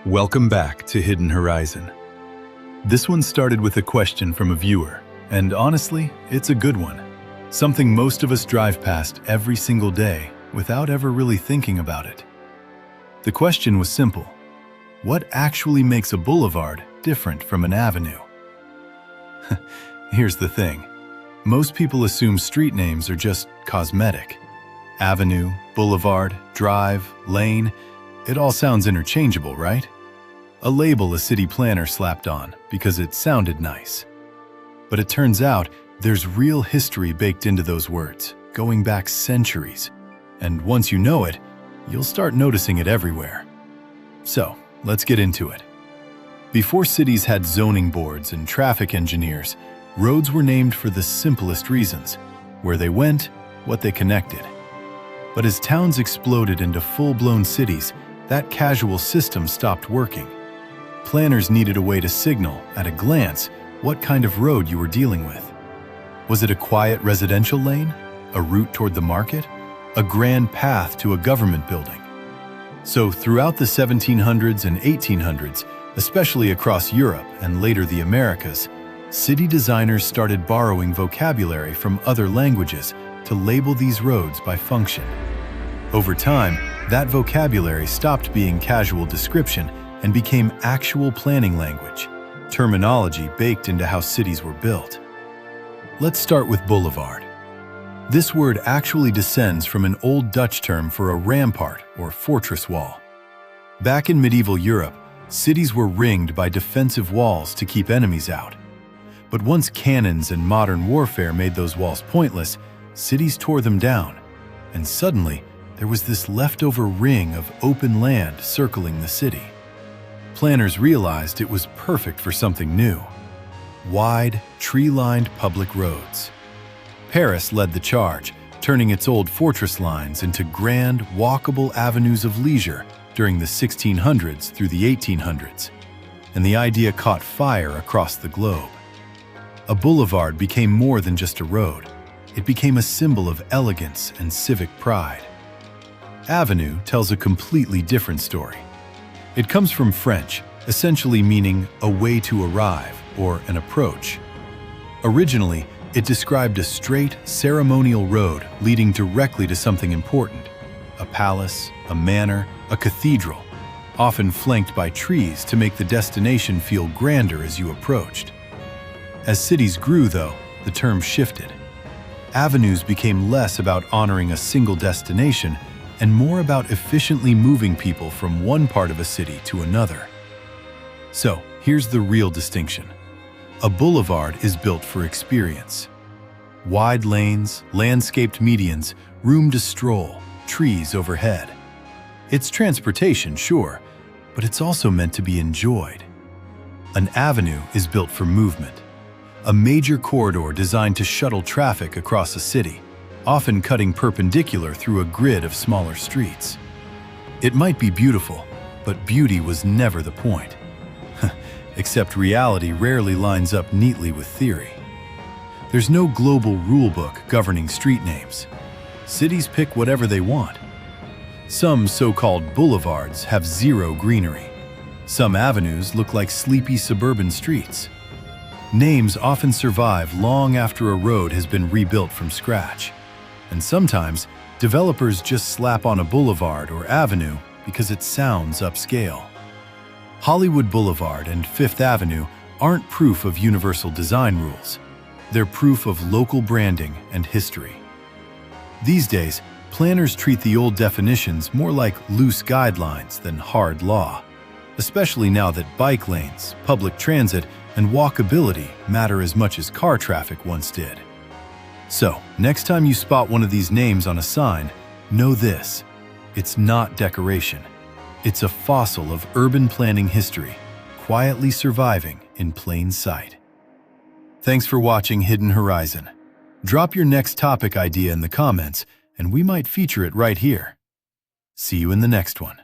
Welcome back to Hidden Horizon. This one started with a question from a viewer, and honestly, it's a good one. Something most of us drive past every single day without ever really thinking about it. The question was simple: what actually makes a boulevard different from an avenue? Here's the thing. Most people assume street names are just cosmetic. Avenue, boulevard, drive, lane, it all sounds interchangeable, right? A label a city planner slapped on because it sounded nice. But it turns out there's real history baked into those words, going back centuries. And once you know it, you'll start noticing it everywhere. So, let's get into it. Before cities had zoning boards and traffic engineers, roads were named for the simplest reasons: where they went, what they connected. But as towns exploded into full-blown cities, that casual system stopped working. Planners needed a way to signal, at a glance, what kind of road you were dealing with. Was it a quiet residential lane? A route toward the market? A grand path to a government building? So throughout the 1700s and 1800s, especially across Europe and later the Americas, city designers started borrowing vocabulary from other languages to label these roads by function. Over time, that vocabulary stopped being casual description and became actual planning language, terminology baked into how cities were built. Let's start with boulevard. This word actually descends from an old Dutch term for a rampart or fortress wall. Back in medieval Europe, cities were ringed by defensive walls to keep enemies out. But once cannons and modern warfare made those walls pointless, cities tore them down, and suddenly there was this leftover ring of open land circling the city. Planners realized it was perfect for something new: wide, tree-lined public roads. Paris led the charge, turning its old fortress lines into grand, walkable avenues of leisure during the 1600s through the 1800s, and the idea caught fire across the globe. A boulevard became more than just a road. It became a symbol of elegance and civic pride. Avenue tells a completely different story. It comes from French, essentially meaning a way to arrive or an approach. Originally, it described a straight, ceremonial road leading directly to something important: a palace, a manor, a cathedral, often flanked by trees to make the destination feel grander as you approached. As cities grew, though, the term shifted. Avenues became less about honoring a single destination and more about efficiently moving people from one part of a city to another. So, here's the real distinction. A boulevard is built for experience. Wide lanes, landscaped medians, room to stroll, trees overhead. It's transportation, sure, but it's also meant to be enjoyed. An avenue is built for movement. A major corridor designed to shuttle traffic across a city, often cutting perpendicular through a grid of smaller streets. It might be beautiful, but beauty was never the point. Except reality rarely lines up neatly with theory. There's no global rulebook governing street names. Cities pick whatever they want. Some so-called boulevards have zero greenery. Some avenues look like sleepy suburban streets. Names often survive long after a road has been rebuilt from scratch. And sometimes, developers just slap on a boulevard or avenue because it sounds upscale. Hollywood Boulevard and Fifth Avenue aren't proof of universal design rules. They're proof of local branding and history. These days, planners treat the old definitions more like loose guidelines than hard law, especially now that bike lanes, public transit, and walkability matter as much as car traffic once did. So, next time you spot one of these names on a sign, know this: it's not decoration. It's a fossil of urban planning history, quietly surviving in plain sight. Thanks for watching Hidden Horizon. Drop your next topic idea in the comments, and we might feature it right here. See you in the next one.